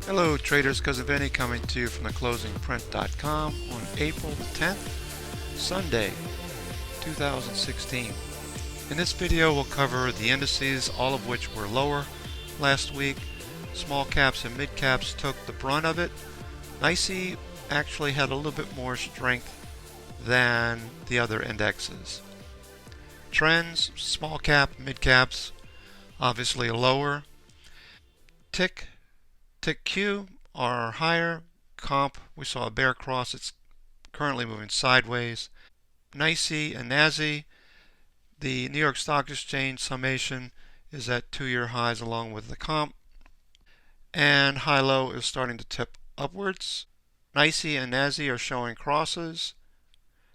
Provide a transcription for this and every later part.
Hello traders, Cousin Vinny coming to you from theclosingprint.com on April 10th, Sunday, 2016. In this video we'll cover the indices, all of which were lower last week. Small caps and mid caps took the brunt of it. NYSE actually had a little bit more strength than the other indexes. Trends, small cap, mid caps, obviously lower. Tick Q are higher. Comp, we saw a bear cross. It's currently moving sideways. NYSE and NASI, the New York Stock Exchange summation is at 2-year highs along with the comp. And high-low is starting to tip upwards. NYSE and NASI are showing crosses.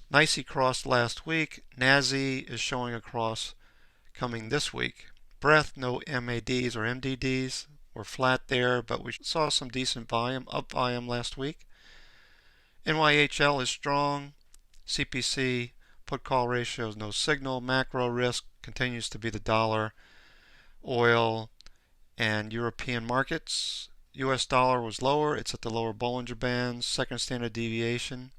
NYSE crossed last week. NASI is showing a cross coming this week. Breadth, no MADs or MDDs. We're flat there, but we saw some decent volume, up volume last week. NYHL is strong. CPC, put call ratios, no signal. Macro risk continues to be the dollar, oil, and European markets. US dollar was lower. It's at the lower Bollinger Bands, second standard deviation.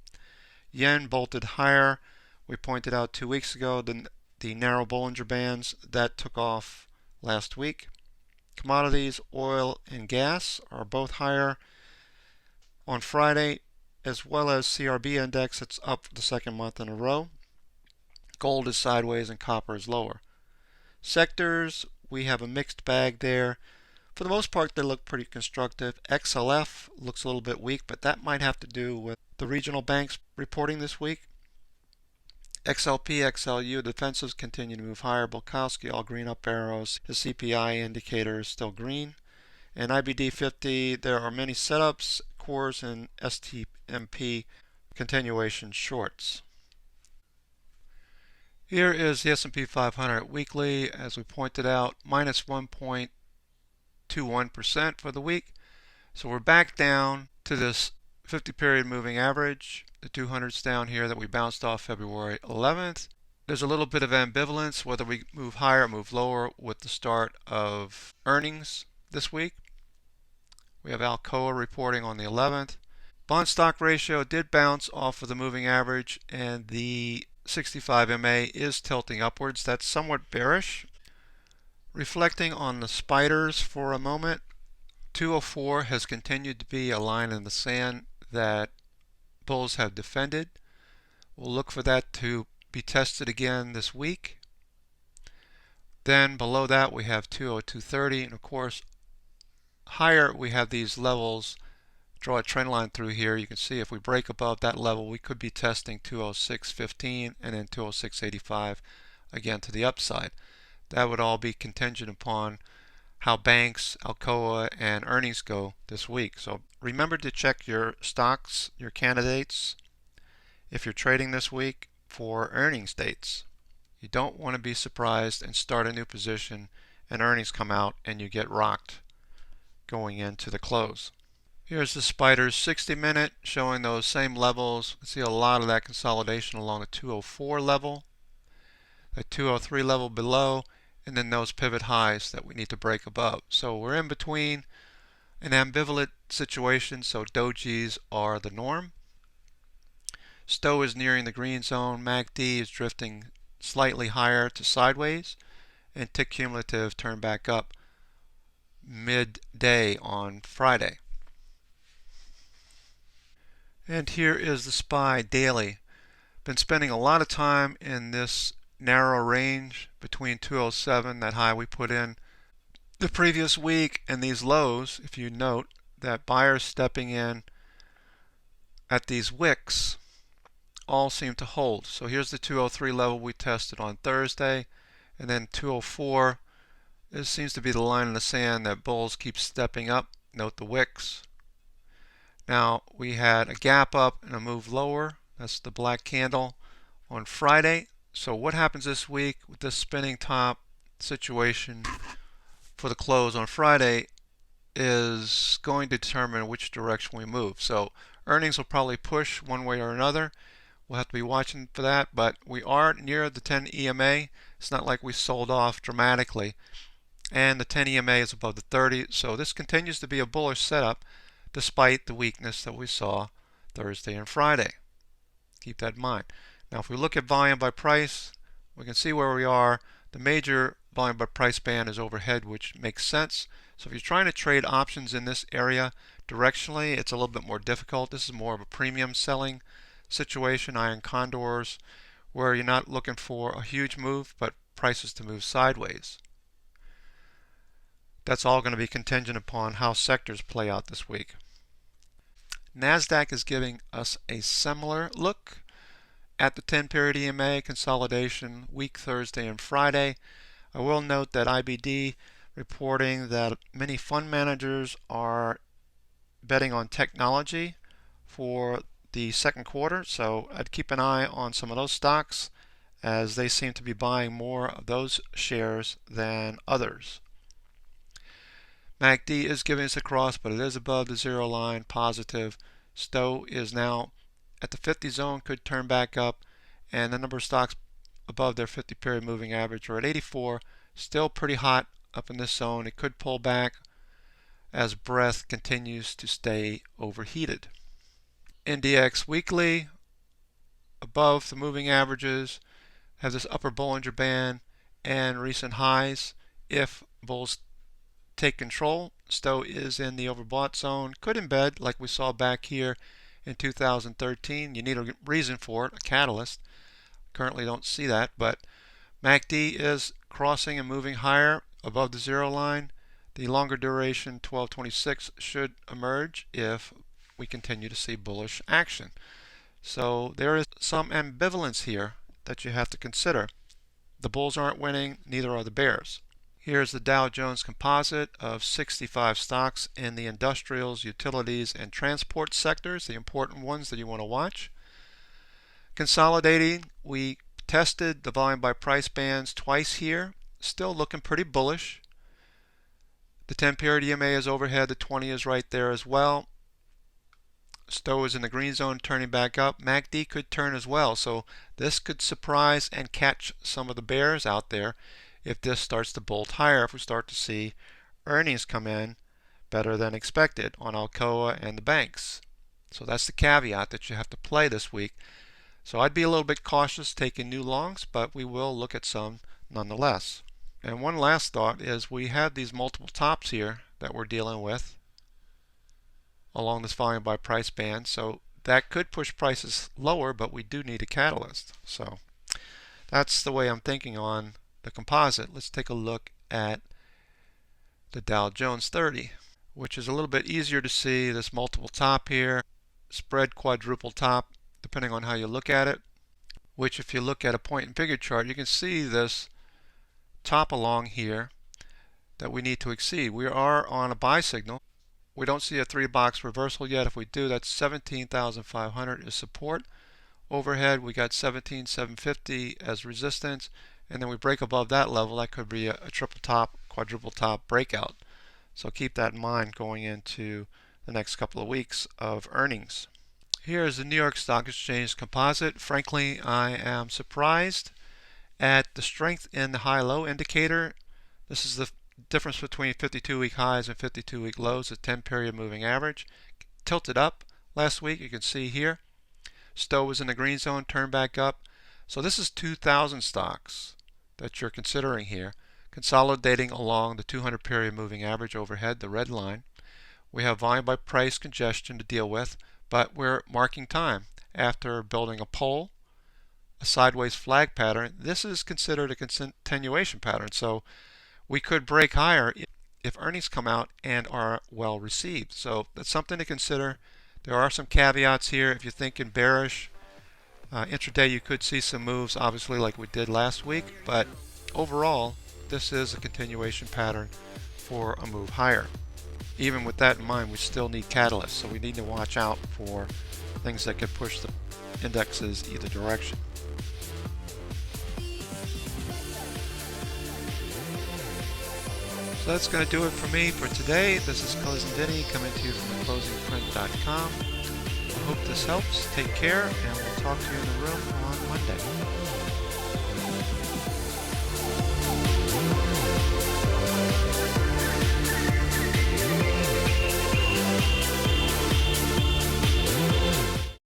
Yen bolted higher. We pointed out 2 weeks ago the narrow Bollinger Bands. That took off last week. Commodities, oil and gas are both higher on Friday, as well as CRB index. It's up for the second month in a row. Gold is sideways and copper is lower. Sectors, we have a mixed bag there. For the most part, they look pretty constructive. XLF looks a little bit weak, but that might have to do with the regional banks reporting this week. XLP, XLU, defensives continue to move higher. Bulkowski, all green up arrows. The CPI indicator is still green. And IBD 50, there are many setups, cores, and STMP continuation shorts. Here is the S&P 500 weekly, as we pointed out, minus 1.21% for the week. So we're back down to this 50-period moving average. The 200's down here that we bounced off February 11th. There's a little bit of ambivalence whether we move higher or move lower with the start of earnings this week. We have Alcoa reporting on the 11th. Bond stock ratio did bounce off of the moving average, and the 65 MA is tilting upwards. That's somewhat bearish. Reflecting on the spiders for a moment, 204 has continued to be a line in the sand that bulls have defended. We'll look for that to be tested again this week. Then below that we have 202.30, and of course higher we have these levels. Draw a trend line through here. You can see if we break above that level, we could be testing 206.15 and then 206.85 again to the upside. That would all be contingent upon how banks, Alcoa, and earnings go this week. So remember to check your stocks, your candidates, if you're trading this week for earnings dates. You don't want to be surprised and start a new position and earnings come out and you get rocked going into the close. Here's the spiders 60-minute showing those same levels. You can see a lot of that consolidation along the 204 level, the 203 level below, and then those pivot highs that we need to break above. So we're in between an ambivalent situation, so dojis are the norm. Stow is nearing the green zone. MACD is drifting slightly higher to sideways, and tick cumulative turned back up midday on Friday. And here is the SPY daily. Been spending a lot of time in this narrow range between 207, that high we put in the previous week, and these lows. If you note that buyers stepping in at these wicks all seem to hold. So here's the 203 level we tested on Thursday, and then 204. This seems to be the line in the sand that bulls keep stepping up. Note the wicks. Now we had a gap up and a move lower. That's the black candle on Friday. So what happens this week with this spinning top situation for the close on Friday is going to determine which direction we move. So earnings will probably push one way or another. We'll have to be watching for that, but we are near the 10 EMA. It's not like we sold off dramatically. and the 10 EMA is above the 30. So this continues to be a bullish setup despite the weakness that we saw Thursday and Friday. Keep that in mind. Now if we look at volume by price, we can see where we are. The major volume by price band is overhead, which makes sense. So if you're trying to trade options in this area directionally, it's a little bit more difficult. This is more of a premium selling situation, iron condors, where you're not looking for a huge move, but prices to move sideways. That's all going to be contingent upon how sectors play out this week. NASDAQ is giving us a similar look at the 10-period EMA consolidation week Thursday and Friday. I will note that IBD reporting that many fund managers are betting on technology for the second quarter, so I'd keep an eye on some of those stocks as they seem to be buying more of those shares than others. MACD is giving us a cross, but it is above the zero line, positive. Stowe is now at the 50 zone, could turn back up, and the number of stocks above their 50-period moving average are at 84. Still pretty hot up in this zone. It could pull back as breadth continues to stay overheated. NDX weekly above the moving averages, has this upper Bollinger Band and recent highs. If bulls take control, Stowe is in the overbought zone, could embed like we saw back here in 2013. You need a reason for it, a catalyst. Currently don't see that, but MACD is crossing and moving higher above the zero line. The longer duration 1226 should emerge if we continue to see bullish action. So there is some ambivalence here that you have to consider. The bulls aren't winning, neither are the bears. Here's the Dow Jones Composite of 65 stocks in the industrials, utilities, and transport sectors, the important ones that you want to watch. Consolidating, we tested the volume by price bands twice here, still looking pretty bullish. The 10-period EMA is overhead, the 20 is right there as well. Stowe is in the green zone, turning back up. MACD could turn as well, so this could surprise and catch some of the bears out there if this starts to bolt higher, if we start to see earnings come in better than expected on Alcoa and the banks. So that's the caveat that you have to play this week. So I'd be a little bit cautious taking new longs, but we will look at some nonetheless. And one last thought is we have these multiple tops here that we're dealing with along this volume by price band, so that could push prices lower, but we do need a catalyst. So that's the way I'm thinking on the composite. Let's take a look at the Dow Jones 30, which is a little bit easier to see. This multiple top here, spread quadruple top, depending on how you look at it, which if you look at a point and figure chart, you can see this top along here that we need to exceed. We are on a buy signal. We don't see a 3-box reversal yet. If we do, that's 17,500 is support. Overhead, we got 17,750 as resistance, and then we break above that level. That could be a triple top, quadruple top breakout. So keep that in mind going into the next couple of weeks of earnings. Here is the New York Stock Exchange Composite. Frankly, I am surprised at the strength in the high-low indicator. This is the difference between 52-week highs and 52-week lows, the 10-period moving average. Tilted up last week, you can see here. Stowe was in the green zone, turned back up. So this is 2,000 stocks that you're considering here, consolidating along the 200-period moving average overhead, the red line. We have volume by price congestion to deal with, but we're marking time. After building a pole, a sideways flag pattern, this is considered a continuation pattern. So we could break higher if earnings come out and are well received. So that's something to consider. There are some caveats here. If you're thinking bearish, intraday you could see some moves, obviously like we did last week, but overall this is a continuation pattern for a move higher. Even with that in mind, we still need catalysts, so we need to watch out for things that could push the indexes either direction. So that's going to do it for me for today. This is Cousin Denny coming to you from theclosingprint.com. I hope this helps. Take care, and we'll talk to you in the room on Monday.